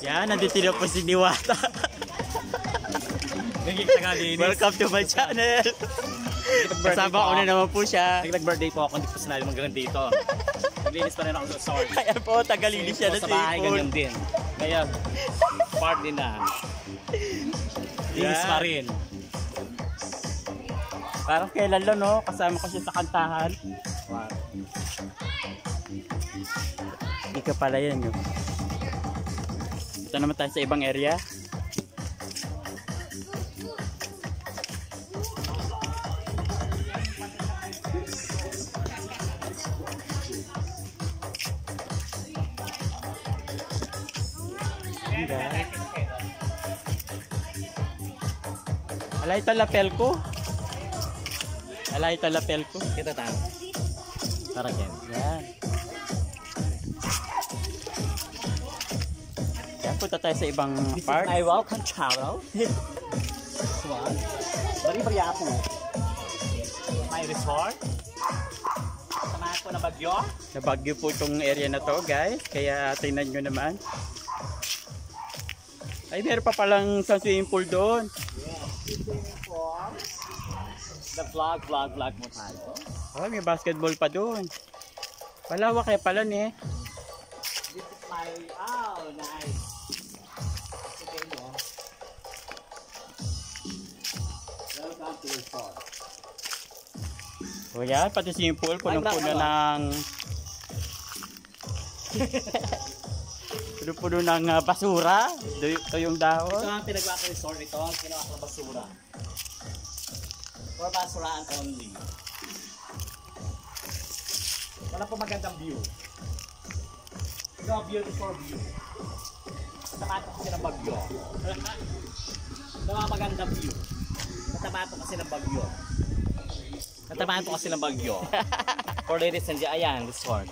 Yan, nandito na po si Diwata. Welcome to my channel. Kasama ko na naman po siya. Nag-birthday po ako, hindi po sinali hanggang dito. Naglinis pa rin ako sa resort. Kaya po, tagalinis siya na sa bahay, ganyan din. Kaya, part din na. Linis pa rin. Parang kailan lang, no? Kasama ko siya sa kantahan. Wow. Hindi ka pala yan, no? Ito naman tayo sa ibang area. Alay ito lapel ko. Alay ito lapel ko. Kita tayo. Tara, Ken. Yan. Yan, punta tayo sa ibang part. This is my welcome channel. What? Bari-bari ako. My resort. Samahan ko na bagyo. Na bagyo po itong area na to, guys. Kaya tingnan nyo naman. Ay, meron pa palang sa swimming pool doon. The vlog mo tayo. Oh, may basketball pa doon. Palawak kaya pala eh. This is my, oh, nice. Okay, no? Welcome to the resort. O yan, pati swimming pool, punong-puno ng... puno-puno ng basura. Ito yung dahon. Ito ang pinagawa ko resort ito, ginawa ko basura. For basuraan only. Wala po magandang view. No beautiful view. Natabato kasi ng bagyo. No magandang view. Natabato kasi ng bagyo. Natabato kasi ng bagyo. For ladies and gentlemen, ayan, resort.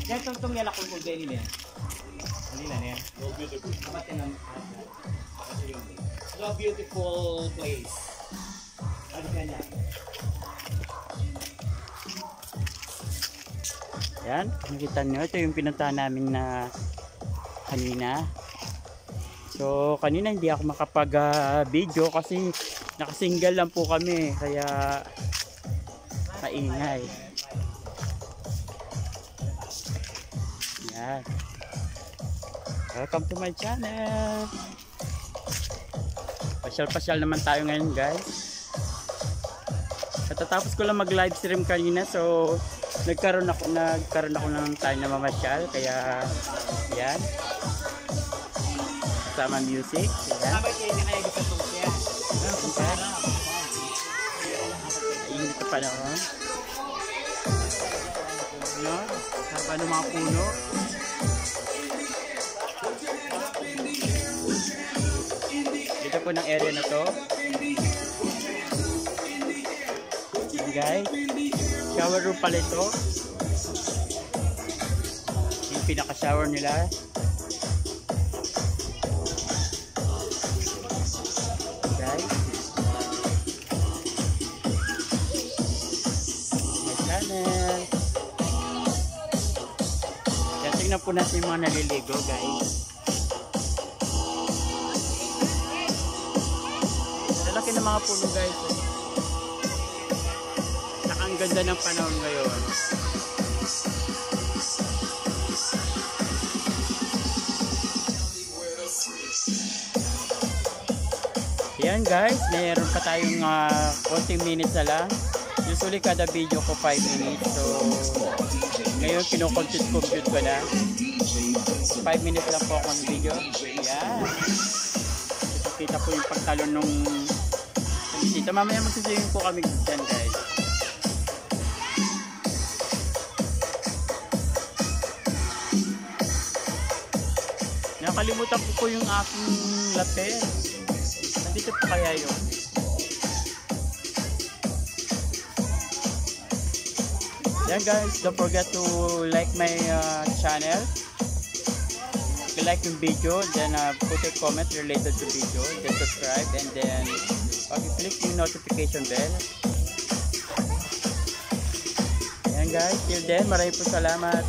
Yan itong yan ako kung din niya. Hindi na niya. No beautiful. Kamatin ng... No beautiful place. Ano ganyan? Yan, nakita nyo, ito yung pinuntahan namin na kanina. So, kanina hindi ako makapag-video kasi nakasingle lang po kami, kaya maingay. Yan. Welcome to my channel. Pasyal-pasyal naman tayo ngayon, guys. Katatapos ko lang mag-live stream kanina, so nagkaroon ako ng time na mamasyal, kaya yan. Kasama music, yan. Ayun dito pa naman. No? Saba ng mga puno. Dito po ng area na to. Guys, shower room pala ito. Yung pinaka-shower nila. Guys, my channel. Yan, tingnan po natin yung mga naliligo, guys. Lalaki ng mga puno, guys. Ang ganda ng panahon ngayon. Yan guys, mayroon pa tayong konting minutes na lang. Usually kada video ko 5 minutes. So ngayon kino-compute ko na. 5 minutes lang po ako ng video. Yan. Kita po yung pagtalon nung dito. Mamaya magsisingin po kami dyan guys. Nakalimutan ko po yung aking lapel. Nandito po kaya yun. Yan guys, don't forget to like my channel. If you like yung video, then put a comment related to video, then subscribe, and then click yung notification bell. Yan guys, till then, maraming po salamat.